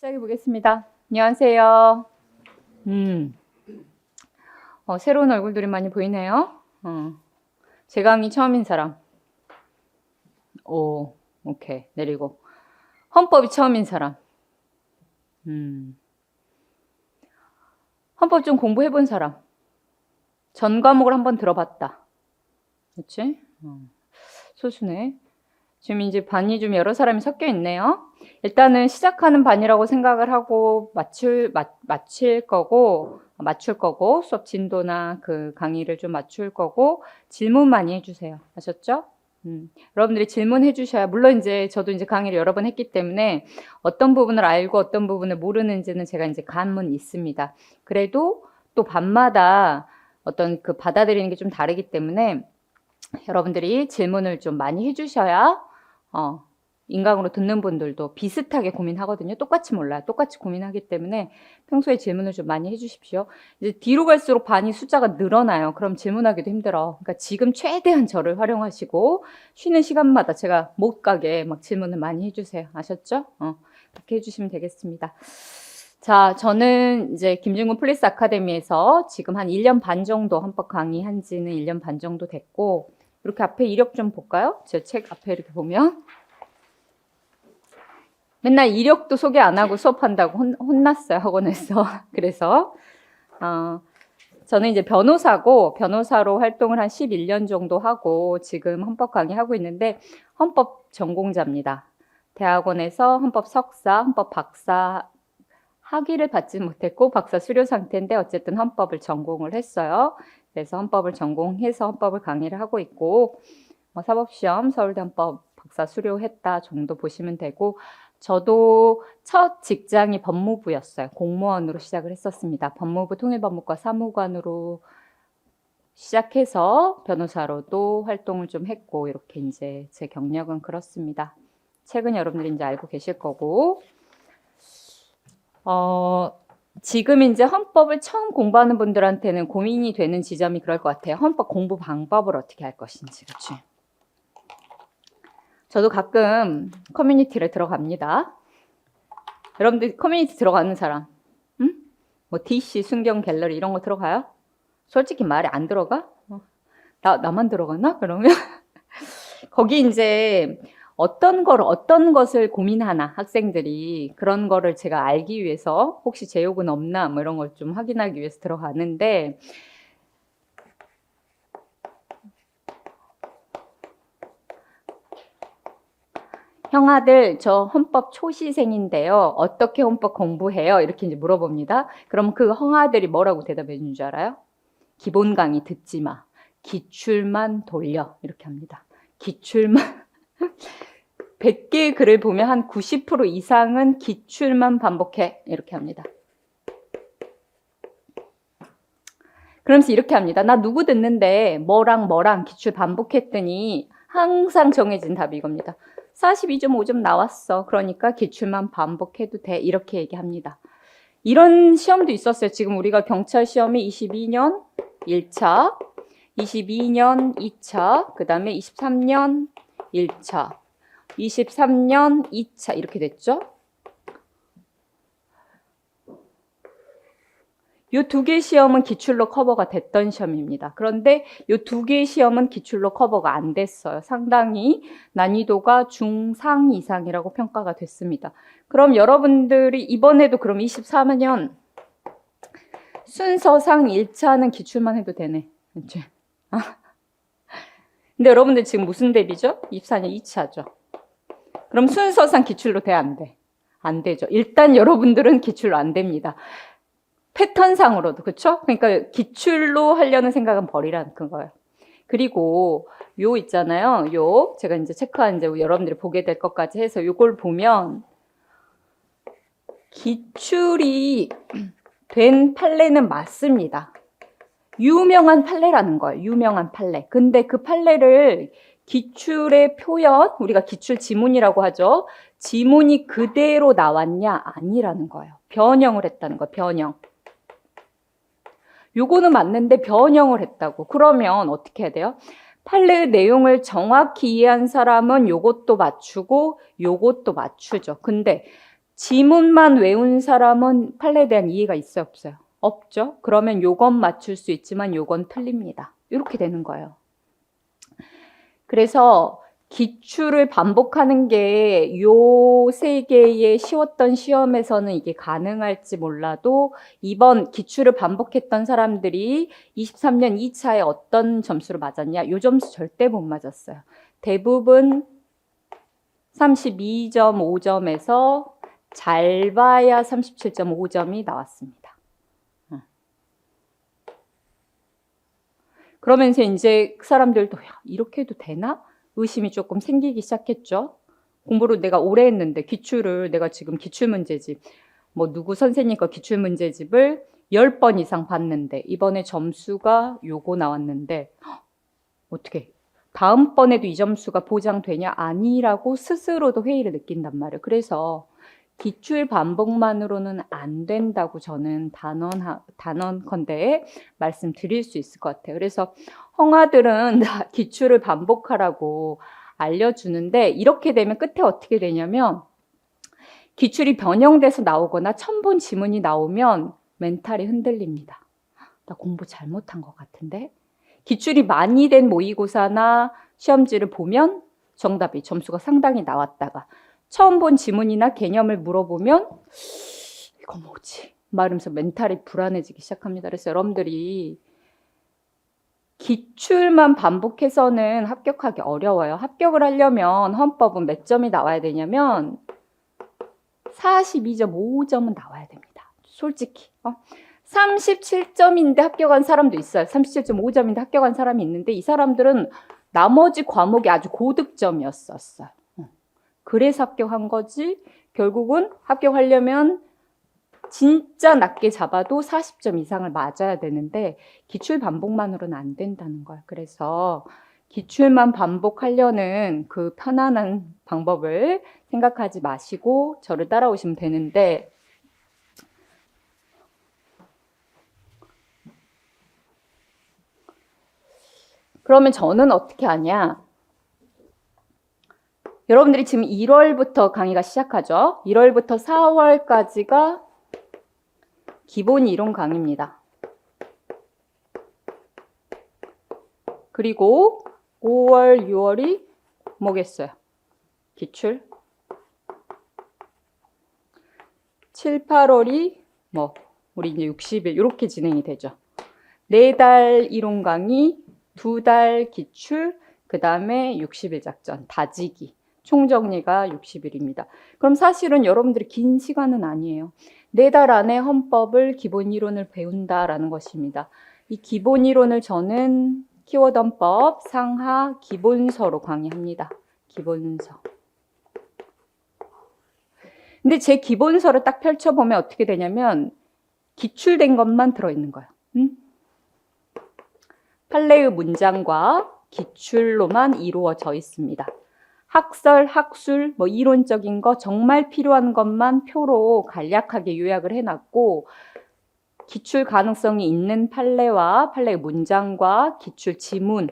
시작해 보겠습니다. 안녕하세요. 새로운 얼굴들이 많이 보이네요. 제 강의 처음인 사람. 오케이. 내리고. 헌법이 처음인 사람. 헌법 좀 공부해 본 사람. 전 과목을 한번 들어봤다. 그렇지? 소수네. 지금 이제 반이 좀 여러 사람이 섞여 있네요. 일단은 시작하는 반이라고 생각을 하고 맞출 거고 수업 진도나 그 강의를 좀 맞출 거고 질문 많이 해주세요. 아셨죠? 여러분들이 질문해 주셔야, 물론 이제 저도 이제 강의를 여러 번 했기 때문에 어떤 부분을 알고 어떤 부분을 모르는지는 제가 이제 감은 있습니다. 그래도 또 반마다 어떤 그 받아들이는 게 좀 다르기 때문에 여러분들이 질문을 좀 많이 해주셔야 인강으로 듣는 분들도 비슷하게 고민하거든요. 똑같이 몰라요. 똑같이 고민하기 때문에 평소에 질문을 좀 많이 해주십시오. 이제 뒤로 갈수록 반이 숫자가 늘어나요. 그럼 질문하기도 힘들어. 그러니까 지금 최대한 저를 활용하시고 쉬는 시간마다 제가 못 가게 막 질문을 많이 해주세요. 아셨죠? 그렇게 해주시면 되겠습니다. 자, 저는 이제 김준근 플리스 아카데미에서 지금 한 1년 반 정도 헌법 강의한 지는 1년 반 정도 됐고, 이렇게 앞에 이력 좀 볼까요? 제 책 앞에 이렇게 보면 맨날 이력도 소개 안 하고 수업한다고 혼났어요, 학원에서. 그래서 저는 이제 변호사로 활동을 한 11년 정도 하고 지금 헌법 강의하고 있는데 헌법 전공자입니다. 대학원에서 헌법 석사, 헌법 박사 학위를 받지 못했고 박사 수료 상태인데 어쨌든 헌법을 전공을 했어요. 그래서 헌법을 전공해서 헌법을 강의를 하고 있고, 사법시험 서울대 헌법 박사 수료했다 정도 보시면 되고, 저도 첫 직장이 법무부였어요. 공무원으로 시작을 했었습니다. 법무부 통일법무과 사무관으로 시작해서 변호사로도 활동을 좀 했고, 이렇게 이제 제 경력은 그렇습니다. 책은 여러분들이 이제 알고 계실 거고, 지금 이제 헌법을 처음 공부하는 분들한테는 고민이 되는 지점이 그럴 것 같아요. 헌법 공부 방법을 어떻게 할 것인지. 그렇지? 저도 가끔 커뮤니티를 들어갑니다. 여러분들 커뮤니티 들어가는 사람, 뭐 DC, 순경 갤러리 이런 거 들어가요? 솔직히 말해 안 들어가? 나만 들어가나? 그러면 거기 이제 어떤 것을 고민하나 학생들이, 그런 거를 제가 알기 위해서 혹시 제욕은 없나 뭐 이런 걸 좀 확인하기 위해서 들어가는데, 형아들 저 헌법 초시생인데요. 어떻게 헌법 공부해요? 이렇게 이제 물어봅니다. 그럼 그 형아들이 뭐라고 대답해 주는 줄 알아요? 기본 강의 듣지 마. 기출만 돌려. 이렇게 합니다. 기출만. 100개의 글을 보면 한 90% 이상은 기출만 반복해. 이렇게 합니다. 그러면서 이렇게 합니다. 나 누구 듣는데 뭐랑 기출 반복했더니 항상 정해진 답이 이겁니다. 42.5점 나왔어. 그러니까 기출만 반복해도 돼. 이렇게 얘기합니다. 이런 시험도 있었어요. 지금 우리가 경찰 시험이 22년 1차, 22년 2차, 그 다음에 23년 1차, 23년 2차 이렇게 됐죠. 이 두 개 시험은 기출로 커버가 됐던 시험입니다. 그런데 이 두 개 시험은 기출로 커버가 안 됐어요. 상당히 난이도가 중상 이상이라고 평가가 됐습니다. 그럼 여러분들이 이번에도 그럼 24년 순서상 1차는 기출만 해도 되네. 그치? 근데 여러분들 지금 무슨 대비죠? 24년 2차죠. 그럼 순서상 기출로 돼, 안 돼? 안 되죠. 일단 여러분들은 기출로 안 됩니다. 패턴상으로도, 그쵸? 그러니까 기출로 하려는 생각은 버리라는 거예요. 그리고 요 있잖아요. 제가 이제 체크한 이제 여러분들이 보게 될 것까지 해서 요걸 보면 기출이 된 판례는 맞습니다. 유명한 판례라는 거예요. 유명한 판례. 근데 그 판례를 기출의 표현, 우리가 기출 지문이라고 하죠. 지문이 그대로 나왔냐? 아니라는 거예요. 변형을 했다는 거예요. 변형. 요거는 맞는데 변형을 했다고. 그러면 어떻게 해야 돼요? 판례의 내용을 정확히 이해한 사람은 요것도 맞추고 요것도 맞추죠. 근데 지문만 외운 사람은 판례에 대한 이해가 있어요, 없어요? 없죠. 그러면 요건 맞출 수 있지만 요건 틀립니다. 이렇게 되는 거예요. 그래서 기출을 반복하는 게 요 세 개의 쉬웠던 시험에서는 이게 가능할지 몰라도 이번 기출을 반복했던 사람들이 23년 2차에 어떤 점수를 맞았냐? 요 점수 절대 못 맞았어요. 대부분 32.5점에서 잘 봐야 37.5점이 나왔습니다. 그러면서 이제 그 사람들도 야, 이렇게 해도 되나? 의심이 조금 생기기 시작했죠. 공부를 내가 오래 했는데 기출을 내가 지금 기출문제집 뭐 누구 선생님 거 기출문제집을 10번 이상 봤는데 이번에 점수가 요거 나왔는데 어떻게 다음번에도 이 점수가 보장되냐? 아니라고 스스로도 회의를 느낀단 말이에요. 그래서 기출 반복만으로는 안 된다고 저는 단언컨대 말씀드릴 수 있을 것 같아요. 그래서 헝아들은 기출을 반복하라고 알려주는데 이렇게 되면 끝에 어떻게 되냐면 기출이 변형돼서 나오거나 천본 지문이 나오면 멘탈이 흔들립니다. 나 공부 잘못한 것 같은데? 기출이 많이 된 모의고사나 시험지를 보면 정답이 점수가 상당히 나왔다가 처음 본 지문이나 개념을 물어보면 이거 뭐지? 말하면서 멘탈이 불안해지기 시작합니다. 그래서 여러분들이 기출만 반복해서는 합격하기 어려워요. 합격을 하려면 헌법은 몇 점이 나와야 되냐면 42.5점은 나와야 됩니다. 솔직히 37점인데 합격한 사람도 있어요. 37.5점인데 합격한 사람이 있는데 이 사람들은 나머지 과목이 아주 고득점이었었어요. 그래서 합격한 거지 결국은 합격하려면 진짜 낮게 잡아도 40점 이상을 맞아야 되는데 기출 반복만으로는 안 된다는 거예요. 그래서 기출만 반복하려는 그 편안한 방법을 생각하지 마시고 저를 따라오시면 되는데 그러면 저는 어떻게 하냐? 여러분들이 지금 1월부터 강의가 시작하죠. 1월부터 4월까지가 기본 이론 강의입니다. 그리고 5월, 6월이 뭐겠어요? 기출. 7, 8월이 뭐 우리 이제 60일 이렇게 진행이 되죠. 4달 이론 강의, 2달 기출, 그 다음에 60일 작전, 다지기. 총정리가 60일입니다. 그럼 사실은 여러분들이 긴 시간은 아니에요. 4달 안에 헌법을 기본 이론을 배운다라는 것입니다. 이 기본 이론을 저는 키워드 헌법 상하 기본서로 강의합니다. 기본서. 근데 제 기본서를 딱 펼쳐보면 어떻게 되냐면 기출된 것만 들어있는 거예요. 판례의 문장과 기출로만 이루어져 있습니다. 학설, 학술, 뭐 이론적인 거 정말 필요한 것만 표로 간략하게 요약을 해놨고 기출 가능성이 있는 판례와 판례의 문장과 기출 지문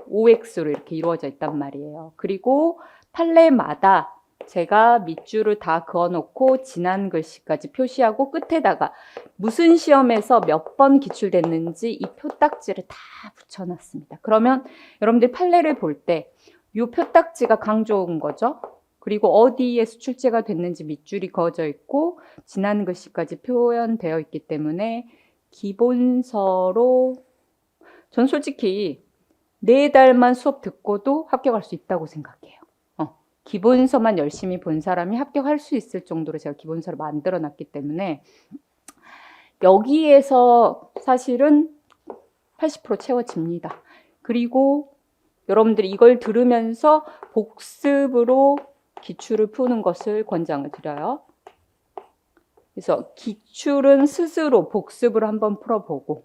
OX로 이렇게 이루어져 있단 말이에요. 그리고 판례마다 제가 밑줄을 다 그어놓고 지난 글씨까지 표시하고 끝에다가 무슨 시험에서 몇 번 기출됐는지 이 표딱지를 다 붙여놨습니다. 그러면 여러분들 판례를 볼 때 이 표딱지가 강조온 거죠. 그리고 어디에 수출제가 됐는지 밑줄이 그어져 있고 지난 글씨까지 표현되어 있기 때문에 기본서로 전 솔직히 4달만 수업 듣고도 합격할 수 있다고 생각해요. 기본서만 열심히 본 사람이 합격할 수 있을 정도로 제가 기본서를 만들어 놨기 때문에 여기에서 사실은 80% 채워집니다. 그리고 여러분들이 이걸 들으면서 복습으로 기출을 푸는 것을 권장을 드려요. 그래서 기출은 스스로 복습을 한번 풀어보고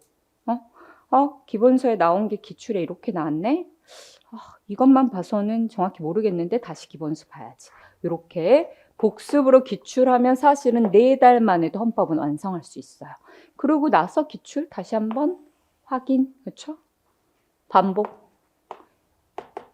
기본서에 나온 게 기출에 이렇게 나왔네? 이것만 봐서는 정확히 모르겠는데 다시 기본서 봐야지. 이렇게 복습으로 기출하면 사실은 4달 만에도 헌법은 완성할 수 있어요. 그러고 나서 기출 다시 한번 확인, 그렇죠? 반복.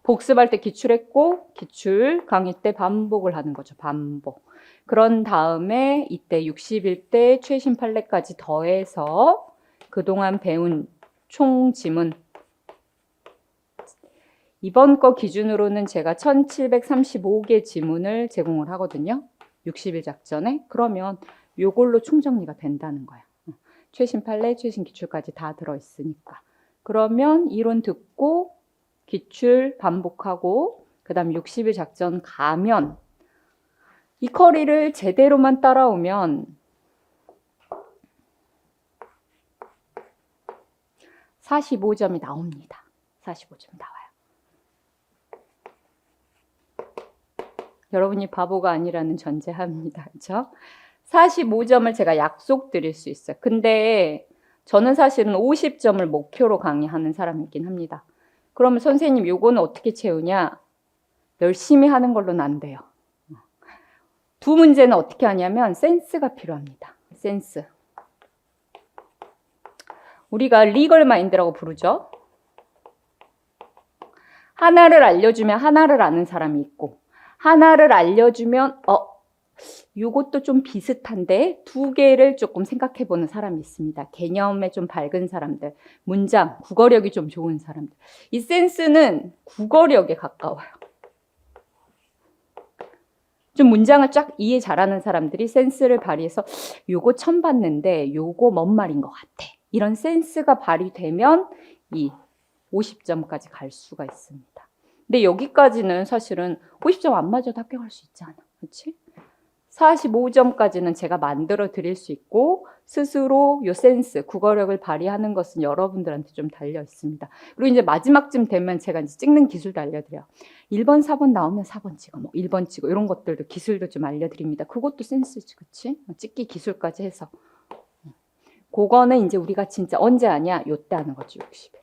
복습할 때 기출했고 기출 강의 때 반복을 하는 거죠. 반복. 그런 다음에 이때 60일 때 최신 판례까지 더해서 그동안 배운 총 지문, 이번 거 기준으로는 제가 1735개 지문을 제공을 하거든요. 60일 작전에. 그러면 요걸로 총정리가 된다는 거야. 최신 판례, 최신 기출까지 다 들어있으니까. 그러면 이론 듣고 기출 반복하고 그 다음 60일 작전 가면 이 커리를 제대로만 따라오면 45점이 나옵니다. 45점이 나와요. 여러분이 바보가 아니라는 전제합니다. 그렇죠? 45점을 제가 약속드릴 수 있어요. 근데 저는 사실은 50점을 목표로 강의하는 사람이긴 합니다. 그러면 선생님 요거는 어떻게 채우냐? 열심히 하는 걸로는 안 돼요. 두 문제는 어떻게 하냐면 센스가 필요합니다. 센스. 우리가 리걸 마인드라고 부르죠. 하나를 알려주면 하나를 아는 사람이 있고 하나를 알려주면 요것도 좀 비슷한데 두 개를 조금 생각해보는 사람이 있습니다. 개념에 좀 밝은 사람들, 문장, 국어력이 좀 좋은 사람들. 이 센스는 국어력에 가까워요. 좀 문장을 쫙 이해 잘하는 사람들이 센스를 발휘해서 요거 처음 봤는데 요거 뭔 말인 것 같아. 이런 센스가 발휘되면 이 50점까지 갈 수가 있습니다. 근데 여기까지는 사실은 50점 안 맞아도 합격할 수 있잖아. 그렇지? 45점까지는 제가 만들어 드릴 수 있고 스스로 요 센스, 국어력을 발휘하는 것은 여러분들한테 좀 달려 있습니다. 그리고 이제 마지막쯤 되면 제가 이제 찍는 기술도 알려드려요. 1번, 4번 나오면 4번 찍어, 뭐 1번 찍어 이런 것들도 기술도 좀 알려드립니다. 그것도 센스지, 그치? 찍기 기술까지 해서. 그거는 이제 우리가 진짜 언제 하냐? 요때 하는 거죠, 60일.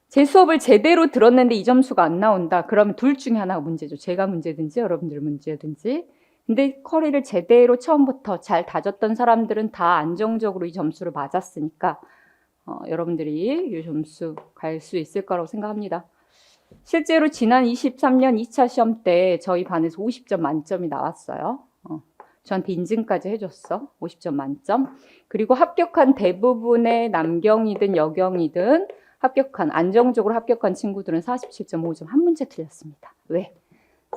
제 수업을 제대로 들었는데 이 점수가 안 나온다. 그러면 둘 중에 하나가 문제죠. 제가 문제든지 여러분들 문제든지. 근데 커리를 제대로 처음부터 잘 다졌던 사람들은 다 안정적으로 이 점수를 맞았으니까 여러분들이 이 점수 갈 수 있을 거라고 생각합니다. 실제로 지난 23년 2차 시험 때 저희 반에서 50점 만점이 나왔어요. 저한테 인증까지 해줬어. 50점 만점. 그리고 합격한 대부분의 남경이든 여경이든 안정적으로 합격한 친구들은 47.5점, 한 문제 틀렸습니다. 왜?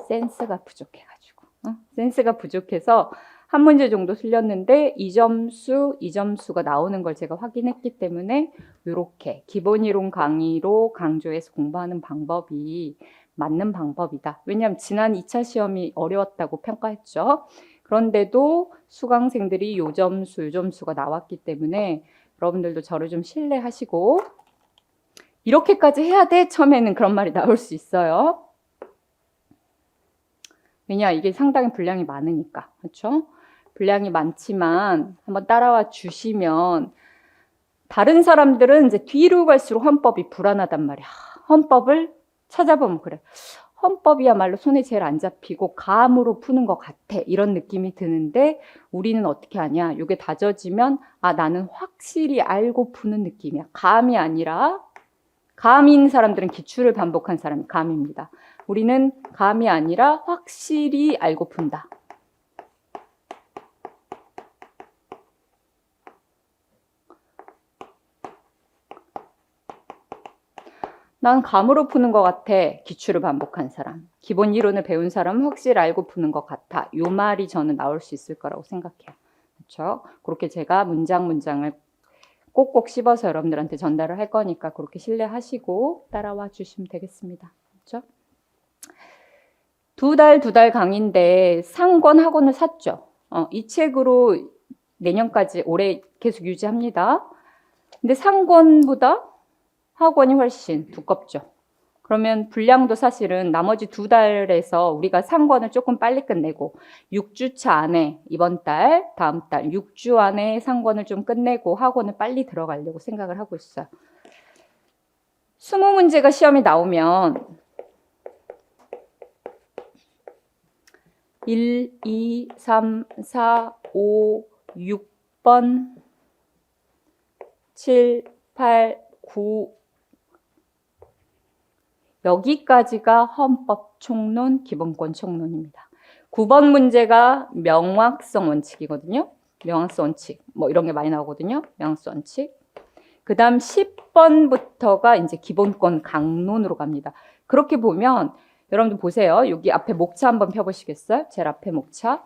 센스가 부족해가지고. 센스가 부족해서 한 문제 정도 틀렸는데 이 점수가 나오는 걸 제가 확인했기 때문에 이렇게 기본 이론 강의로 강조해서 공부하는 방법이 맞는 방법이다. 왜냐하면 지난 2차 시험이 어려웠다고 평가했죠. 그런데도 수강생들이 요 점수가 나왔기 때문에 여러분들도 저를 좀 신뢰하시고 이렇게까지 해야 돼? 처음에는 그런 말이 나올 수 있어요. 왜냐, 이게 상당히 분량이 많으니까. 그렇죠? 분량이 많지만 한번 따라와 주시면 다른 사람들은 이제 뒤로 갈수록 헌법이 불안하단 말이야. 헌법을 찾아보면 그래. 헌법이야말로 손에 제일 안 잡히고 감으로 푸는 것 같아. 이런 느낌이 드는데 우리는 어떻게 하냐. 이게 다져지면 나는 확실히 알고 푸는 느낌이야. 감이 아니라 감이 있는 사람들은 기출을 반복한 사람이 감입니다. 우리는 감이 아니라 확실히 알고 푼다. 난 감으로 푸는 것 같아. 기출을 반복한 사람. 기본 이론을 배운 사람은 확실히 알고 푸는 것 같아. 요 말이 저는 나올 수 있을 거라고 생각해요. 그렇죠? 그렇게 제가 문장을 꼭꼭 씹어서 여러분들한테 전달을 할 거니까 그렇게 신뢰하시고 따라와 주시면 되겠습니다. 그렇죠? 두 달 강의인데 상권 학원을 샀죠. 이 책으로 내년까지 올해 계속 유지합니다. 근데 상권보다 학원이 훨씬 두껍죠. 그러면 분량도 사실은 나머지 2달에서 우리가 상권을 조금 빨리 끝내고 6주차 안에 이번 달, 다음 달 6주 안에 상권을 좀 끝내고 학원을 빨리 들어가려고 생각을 하고 있어요. 20문제가 시험에 나오면 1, 2, 3, 4, 5, 6번 7, 8, 9 여기까지가 헌법 총론, 기본권 총론입니다. 9번 문제가 명확성 원칙이거든요. 명확성 원칙. 뭐 이런 게 많이 나오거든요. 명확성 원칙. 그 다음 10번부터가 이제 기본권 강론으로 갑니다. 그렇게 보면 여러분들 보세요. 여기 앞에 목차 한번 펴보시겠어요? 제일 앞에 목차.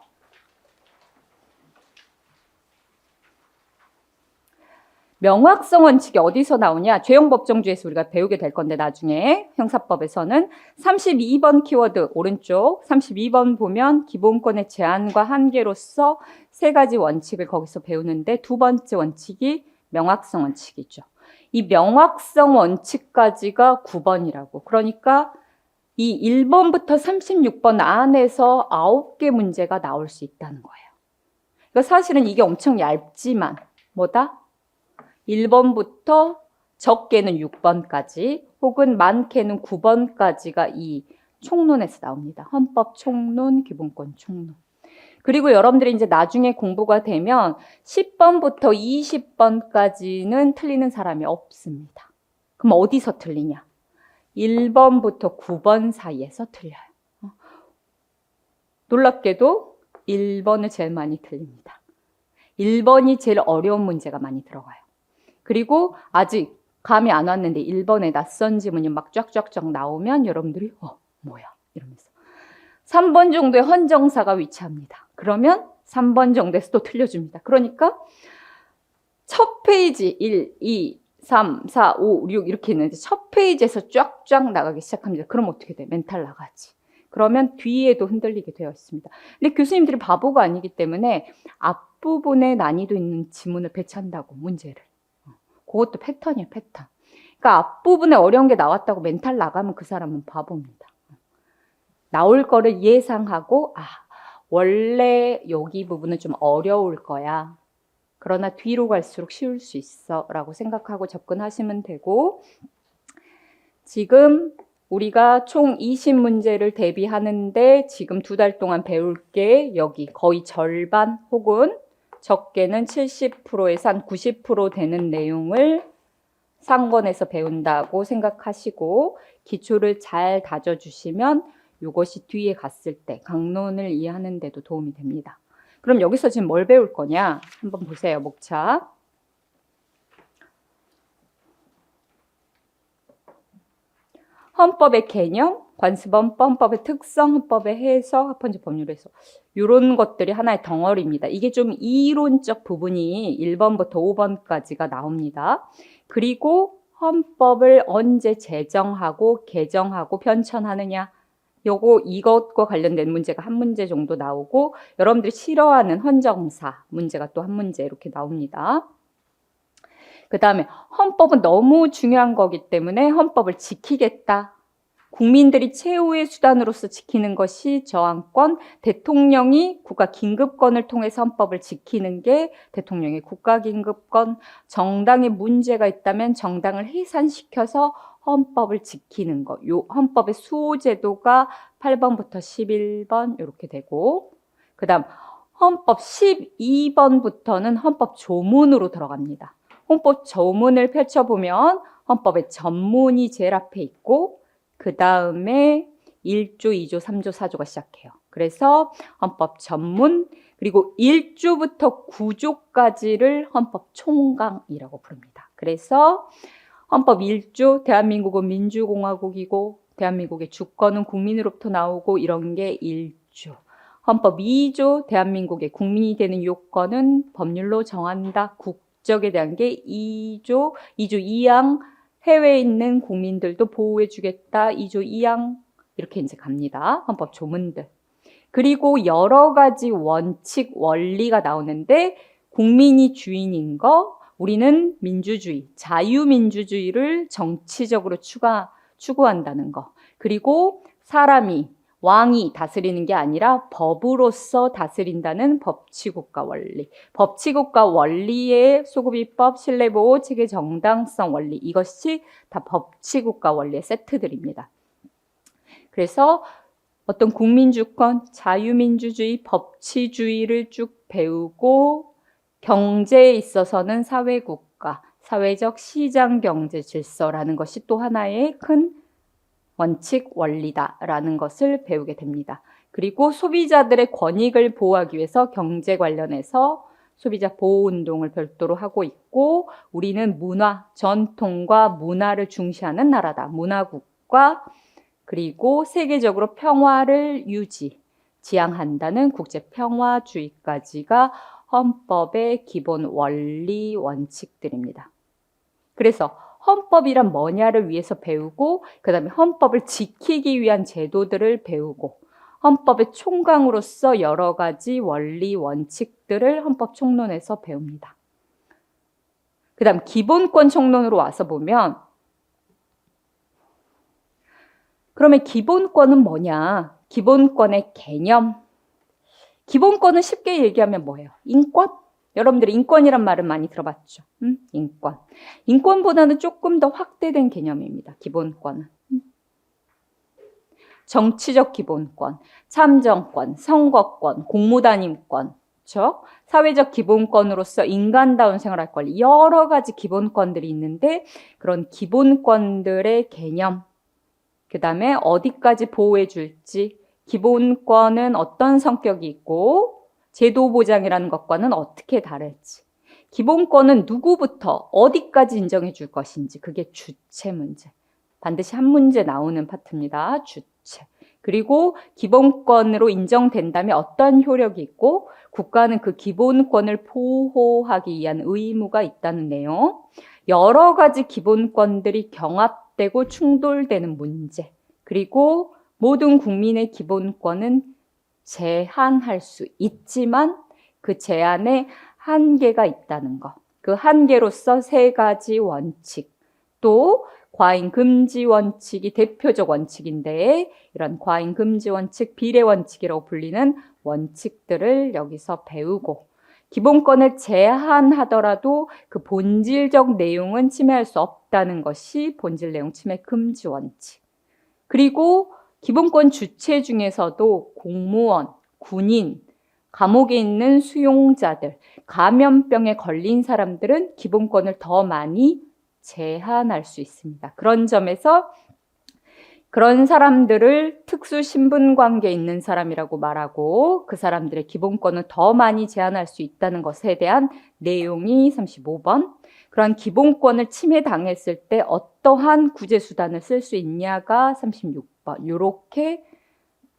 명확성 원칙이 어디서 나오냐? 죄형법정주에서 우리가 배우게 될 건데 나중에 형사법에서는 32번 키워드 오른쪽 32번 보면 기본권의 제한과 한계로서 세 가지 원칙을 거기서 배우는데 두 번째 원칙이 명확성 원칙이죠. 이 명확성 원칙까지가 9번이라고. 그러니까 이 1번부터 36번 안에서 9개 문제가 나올 수 있다는 거예요. 그러니까 사실은 이게 엄청 얇지만 뭐다? 1번부터 적게는 6번까지 혹은 많게는 9번까지가 이 총론에서 나옵니다. 헌법 총론, 기본권 총론. 그리고 여러분들이 이제 나중에 공부가 되면 10번부터 20번까지는 틀리는 사람이 없습니다. 그럼 어디서 틀리냐? 1번부터 9번 사이에서 틀려요. 놀랍게도 1번을 제일 많이 틀립니다. 1번이 제일 어려운 문제가 많이 들어가요. 그리고 아직 감이 안 왔는데 1번에 낯선 지문이 막 쫙쫙쫙 나오면 여러분들이 뭐야 이러면서 3번 정도의 헌정사가 위치합니다. 그러면 3번 정도에서 또 틀려줍니다. 그러니까 첫 페이지 1, 2, 3, 4, 5, 6 이렇게 있는데 첫 페이지에서 쫙쫙 나가기 시작합니다. 그럼 어떻게 돼? 멘탈 나가지. 그러면 뒤에도 흔들리게 되어 있습니다. 근데 교수님들이 바보가 아니기 때문에 앞부분에 난이도 있는 지문을 배치한다고 문제를. 그것도 패턴이에요, 패턴. 그러니까 앞부분에 어려운 게 나왔다고 멘탈 나가면 그 사람은 바보입니다. 나올 거를 예상하고 원래 여기 부분은 좀 어려울 거야. 그러나 뒤로 갈수록 쉬울 수 있어 라고 생각하고 접근하시면 되고 지금 우리가 총 20문제를 대비하는데 지금 2달 동안 배울 게 여기 거의 절반 혹은 적게는 70%에서 한 90% 되는 내용을 상권에서 배운다고 생각하시고 기초를 잘 다져주시면 이것이 뒤에 갔을 때 강론을 이해하는 데도 도움이 됩니다. 그럼 여기서 지금 뭘 배울 거냐? 한번 보세요. 목차. 헌법의 개념, 관습헌법, 헌법의 특성, 헌법의 해석, 합헌적 법률 해석. 이런 것들이 하나의 덩어리입니다. 이게 좀 이론적 부분이 1번부터 5번까지가 나옵니다. 그리고 헌법을 언제 제정하고 개정하고 편찬하느냐. 이것과 관련된 문제가 한 문제 정도 나오고 여러분들이 싫어하는 헌정사 문제가 또 한 문제 이렇게 나옵니다. 그 다음에 헌법은 너무 중요한 거기 때문에 헌법을 지키겠다. 국민들이 최후의 수단으로서 지키는 것이 저항권, 대통령이 국가 긴급권을 통해서 헌법을 지키는 게 대통령의 국가 긴급권, 정당에 문제가 있다면 정당을 해산시켜서 헌법을 지키는 거. 요 헌법의 수호제도가 8번부터 11번 이렇게 되고 그 다음 헌법 12번부터는 헌법 조문으로 들어갑니다. 헌법 조문을 펼쳐보면 헌법의 전문이 제일 앞에 있고 그 다음에 1조, 2조, 3조, 4조가 시작해요. 그래서 헌법 전문 그리고 1조부터 9조까지를 헌법 총강이라고 부릅니다. 그래서 헌법 1조 대한민국은 민주공화국이고 대한민국의 주권은 국민으로부터 나오고 이런 게 1조. 헌법 2조 대한민국의 국민이 되는 요건은 법률로 정한다. 국적에 대한 게 2조 2항 해외에 있는 국민들도 보호해 주겠다. 2조 2항 이렇게 이제 갑니다. 헌법 조문들. 그리고 여러 가지 원칙, 원리가 나오는데 국민이 주인인 거, 우리는 민주주의, 자유민주주의를 정치적으로 추구한다는 거. 그리고 사람이, 왕이 다스리는 게 아니라 법으로서 다스린다는 법치국가 원리. 법치국가 원리의 소급입법, 신뢰보호, 체계 정당성 원리. 이것이 다 법치국가 원리의 세트들입니다. 그래서 어떤 국민주권, 자유민주주의, 법치주의를 쭉 배우고 경제에 있어서는 사회국가, 사회적 시장경제 질서라는 것이 또 하나의 큰 원칙, 원리다라는 것을 배우게 됩니다. 그리고 소비자들의 권익을 보호하기 위해서 경제 관련해서 소비자 보호 운동을 별도로 하고 있고, 우리는 문화, 전통과 문화를 중시하는 나라다. 문화국가, 그리고 세계적으로 평화를 지향한다는 국제평화주의까지가 헌법의 기본 원리 원칙들입니다. 그래서 헌법이란 뭐냐를 위해서 배우고, 그 다음에 헌법을 지키기 위한 제도들을 배우고, 헌법의 총강으로서 여러 가지 원리 원칙들을 헌법 총론에서 배웁니다. 그 다음 기본권 총론으로 와서 보면, 그러면 기본권은 뭐냐? 기본권의 개념. 기본권은 쉽게 얘기하면 뭐예요? 인권? 여러분들이 인권이란 말은 많이 들어봤죠? 인권. 인권보다는 조금 더 확대된 개념입니다. 기본권은. 정치적 기본권, 참정권, 선거권, 공무단임권, 그렇죠? 사회적 기본권으로서 인간다운 생활할 권리, 여러 가지 기본권들이 있는데, 그런 기본권들의 개념, 그 다음에 어디까지 보호해 줄지, 기본권은 어떤 성격이 있고 제도 보장이라는 것과는 어떻게 다를지, 기본권은 누구부터 어디까지 인정해 줄 것인지, 그게 주체 문제. 반드시 한 문제 나오는 파트입니다. 주체. 그리고 기본권으로 인정된다면 어떤 효력이 있고 국가는 그 기본권을 보호하기 위한 의무가 있다는 내용. 여러 가지 기본권들이 경합되고 충돌되는 문제. 그리고 모든 국민의 기본권은 제한할 수 있지만 그 제한에 한계가 있다는 것. 그 한계로서 세 가지 원칙. 또 과잉 금지 원칙이 대표적 원칙인데, 이런 과잉 금지 원칙, 비례 원칙이라고 불리는 원칙들을 여기서 배우고, 기본권을 제한하더라도 그 본질적 내용은 침해할 수 없다는 것이 본질 내용 침해 금지 원칙. 그리고 기본권 주체 중에서도 공무원, 군인, 감옥에 있는 수용자들, 감염병에 걸린 사람들은 기본권을 더 많이 제한할 수 있습니다. 그런 점에서 그런 사람들을 특수 신분 관계에 있는 사람이라고 말하고, 그 사람들의 기본권을 더 많이 제한할 수 있다는 것에 대한 내용이 35번. 그런 기본권을 침해당했을 때 어떠한 구제수단을 쓸 수 있냐가 36번. 이렇게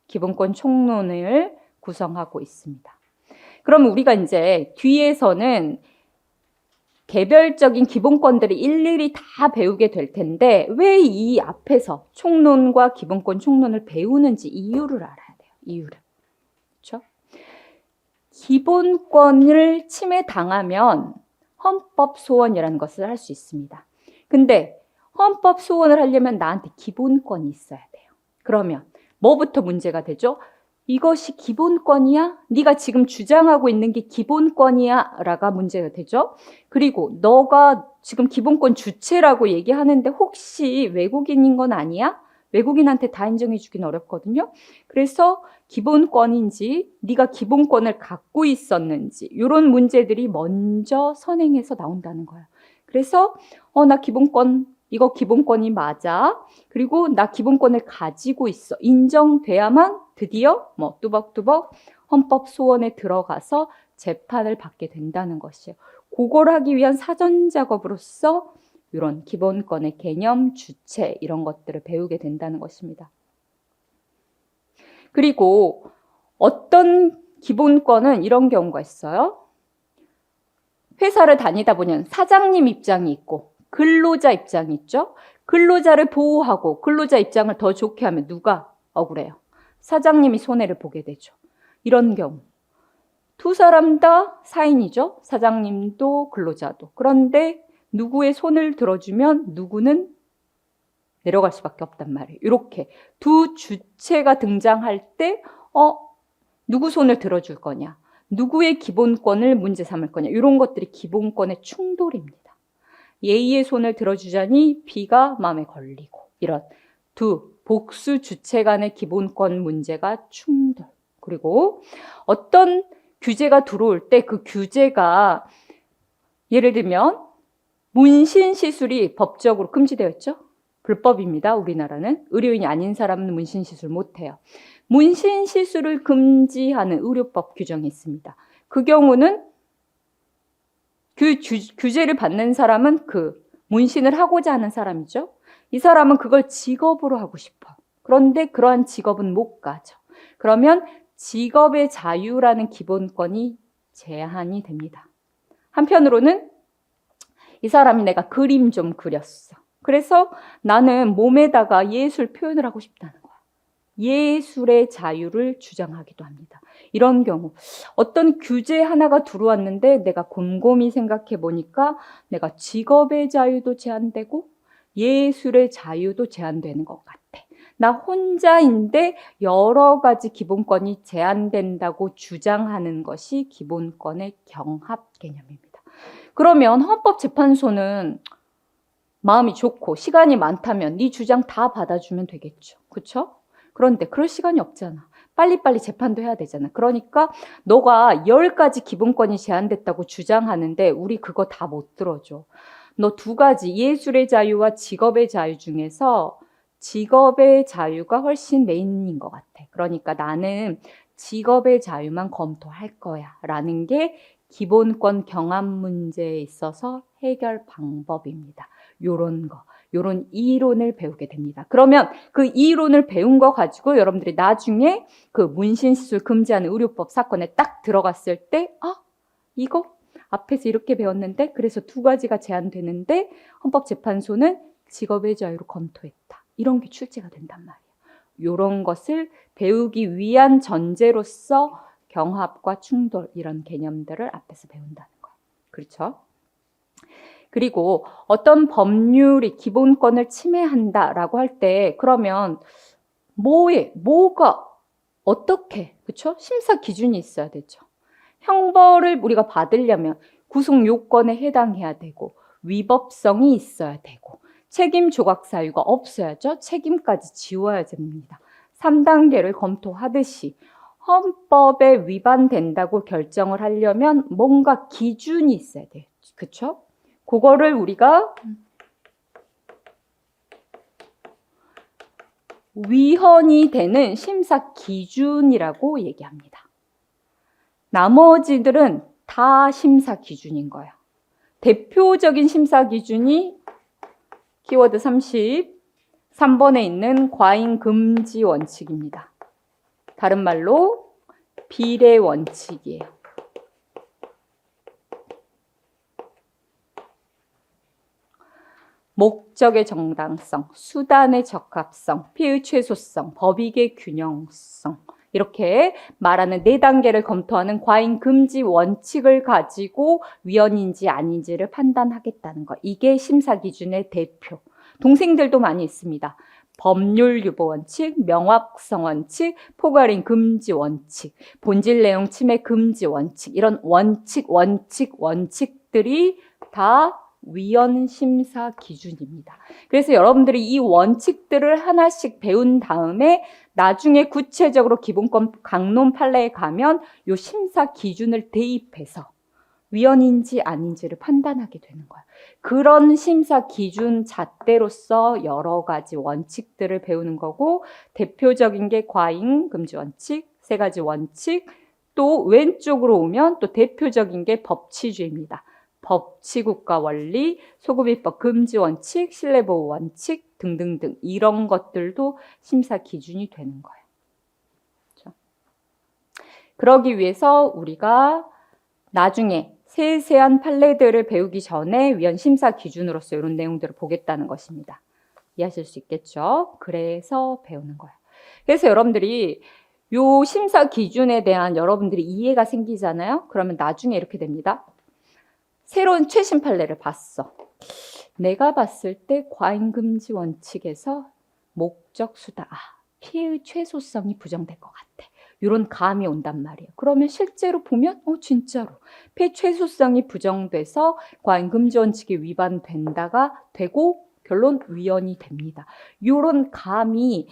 기본권 총론을 구성하고 있습니다. 그럼 우리가 이제 뒤에서는 개별적인 기본권들을 일일이 다 배우게 될 텐데, 왜 이 앞에서 총론과 기본권 총론을 배우는지 이유를 알아야 돼요. 이유를. 그렇죠? 기본권을 침해당하면 헌법 소원이라는 것을 할 수 있습니다. 근데 헌법 소원을 하려면 나한테 기본권이 있어야 돼요. 그러면 뭐부터 문제가 되죠? 이것이 기본권이야? 네가 지금 주장하고 있는 게 기본권이야? 라가 문제가 되죠. 그리고 너가 지금 기본권 주체라고 얘기하는데 혹시 외국인인 건 아니야? 외국인한테 다 인정해 주긴 어렵거든요. 그래서 기본권인지 네가 기본권을 갖고 있었는지 이런 문제들이 먼저 선행해서 나온다는 거예요. 그래서 나 기본권, 이거 기본권이 맞아. 그리고 나 기본권을 가지고 있어. 인정돼야만 드디어 뚜벅뚜벅 헌법 소원에 들어가서 재판을 받게 된다는 것이에요. 그걸 하기 위한 사전 작업으로서 이런 기본권의 개념, 주체 이런 것들을 배우게 된다는 것입니다. 그리고 어떤 기본권은 이런 경우가 있어요. 회사를 다니다 보면 사장님 입장이 있고 근로자 입장이 있죠. 근로자를 보호하고 근로자 입장을 더 좋게 하면 누가 억울해요? 사장님이 손해를 보게 되죠. 이런 경우 두 사람 다 사인이죠. 사장님도 근로자도. 그런데 누구의 손을 들어주면 누구는 내려갈 수밖에 없단 말이에요. 이렇게 두 주체가 등장할 때 누구 손을 들어줄 거냐, 누구의 기본권을 문제 삼을 거냐, 이런 것들이 기본권의 충돌입니다. A의 손을 들어주자니 B가 마음에 걸리고, 이런 두 복수 주체 간의 기본권 문제가 충돌. 그리고 어떤 규제가 들어올 때 그 규제가, 예를 들면 문신 시술이 법적으로 금지되어 있죠. 불법입니다. 우리나라는. 의료인이 아닌 사람은 문신 시술 못해요. 문신 시술을 금지하는 의료법 규정이 있습니다. 그 경우는 그 규제를 받는 사람은 그 문신을 하고자 하는 사람이죠. 이 사람은 그걸 직업으로 하고 싶어. 그런데 그러한 직업은 못 가죠. 그러면 직업의 자유라는 기본권이 제한이 됩니다. 한편으로는 이 사람이 내가 그림 좀 그렸어. 그래서 나는 몸에다가 예술 표현을 하고 싶다는 거야. 예술의 자유를 주장하기도 합니다. 이런 경우 어떤 규제 하나가 들어왔는데 내가 곰곰이 생각해 보니까 내가 직업의 자유도 제한되고 예술의 자유도 제한되는 것 같아. 나 혼자인데 여러 가지 기본권이 제한된다고 주장하는 것이 기본권의 경합 개념입니다. 그러면 헌법재판소는 마음이 좋고 시간이 많다면 네 주장 다 받아주면 되겠죠. 그렇죠? 그런데 그럴 시간이 없잖아. 빨리빨리 재판도 해야 되잖아. 그러니까 너가 10가지 기본권이 제한됐다고 주장하는데 우리 그거 다 못 들어줘. 너 2가지 예술의 자유와 직업의 자유 중에서 직업의 자유가 훨씬 메인인 것 같아. 그러니까 나는 직업의 자유만 검토할 거야 라는 게 기본권 경합 문제에 있어서 해결 방법입니다. 요런 이론을 배우게 됩니다. 그러면 그 이론을 배운 거 가지고 여러분들이 나중에 그 문신시술 금지하는 의료법 사건에 딱 들어갔을 때 이거 앞에서 이렇게 배웠는데 그래서 2가지가 제한되는데 헌법재판소는 직업의 자유로 검토했다. 이런 게 출제가 된단 말이에요. 이런 것을 배우기 위한 전제로서 경합과 충돌 이런 개념들을 앞에서 배운다는 거예요. 그렇죠? 그리고 어떤 법률이 기본권을 침해한다라고 할 때 그러면 뭐가 어떻게 그렇죠? 심사 기준이 있어야 되죠. 형벌을 우리가 받으려면 구속 요건에 해당해야 되고 위법성이 있어야 되고 책임 조각 사유가 없어야죠. 책임까지 지워야 됩니다. 3단계를 검토하듯이 헌법에 위반된다고 결정을 하려면 뭔가 기준이 있어야 돼요. 그렇죠? 그거를 우리가 위헌이 되는 심사 기준이라고 얘기합니다. 나머지들은 다 심사 기준인 거예요. 대표적인 심사 기준이 키워드 33번에 있는 과잉 금지 원칙입니다. 다른 말로 비례 원칙이에요. 목적의 정당성, 수단의 적합성, 피의 최소성, 법익의 균형성 이렇게 말하는 4단계를 검토하는 과잉 금지 원칙을 가지고 위헌인지 아닌지를 판단하겠다는 거. 이게 심사 기준의 대표. 동생들도 많이 있습니다. 법률 유보 원칙, 명확성 원칙, 포괄인 금지 원칙, 본질 내용 침해 금지 원칙 이런 원칙들이 다 위헌 심사 기준입니다. 그래서 여러분들이 이 원칙들을 하나씩 배운 다음에 나중에 구체적으로 기본권 강론 판례에 가면 이 심사 기준을 대입해서 위헌인지 아닌지를 판단하게 되는 거예요. 그런 심사 기준 잣대로서 여러 가지 원칙들을 배우는 거고 대표적인 게 과잉 금지 원칙, 3가지 원칙, 또 왼쪽으로 오면 또 대표적인 게 법치주의입니다. 법치국가 원리, 소급입법 금지 원칙, 신뢰보호 원칙 등등등 이런 것들도 심사 기준이 되는 거예요. 그렇죠? 그러기 위해서 우리가 나중에 세세한 판례들을 배우기 전에 위헌 심사 기준으로서 이런 내용들을 보겠다는 것입니다. 이해하실 수 있겠죠? 그래서 배우는 거예요. 그래서 여러분들이 요 심사 기준에 대한 여러분들이 이해가 생기잖아요? 그러면 나중에 이렇게 됩니다. 새로운 최신 판례를 봤어. 내가 봤을 때 과잉금지 원칙에서 목적 수단, 피해의 최소성이 부정될 것 같아. 이런 감이 온단 말이에요. 그러면 실제로 보면 진짜로 피해 최소성이 부정돼서 과잉금지 원칙이 위반된다가 되고 결론 위헌이 됩니다. 이런 감이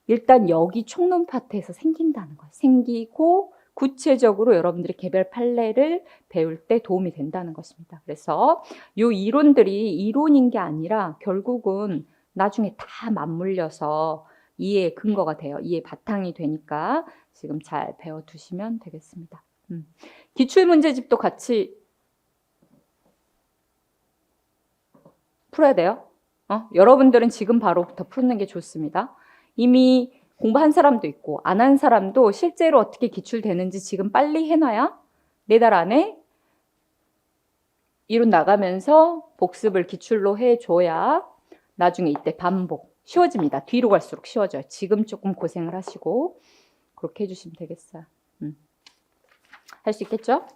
일단 여기 총론 파트에서 생긴다는 거예요. 생기고 구체적으로 여러분들이 개별 판례를 배울 때 도움이 된다는 것입니다. 그래서 이 이론들이 이론인 게 아니라 결국은 나중에 다 맞물려서 이해의 근거가 돼요. 이해의 바탕이 되니까 지금 잘 배워두시면 되겠습니다. 기출문제집도 같이 풀어야 돼요. 여러분들은 지금 바로부터 푸는 게 좋습니다. 이미 공부한 사람도 있고 안 한 사람도 실제로 어떻게 기출되는지 지금 빨리 해놔야 4달 안에 이론 나가면서 복습을 기출로 해줘야 나중에 이때 반복 쉬워집니다. 뒤로 갈수록 쉬워져요. 지금 조금 고생을 하시고 그렇게 해주시면 되겠어요. 할 수 있겠죠?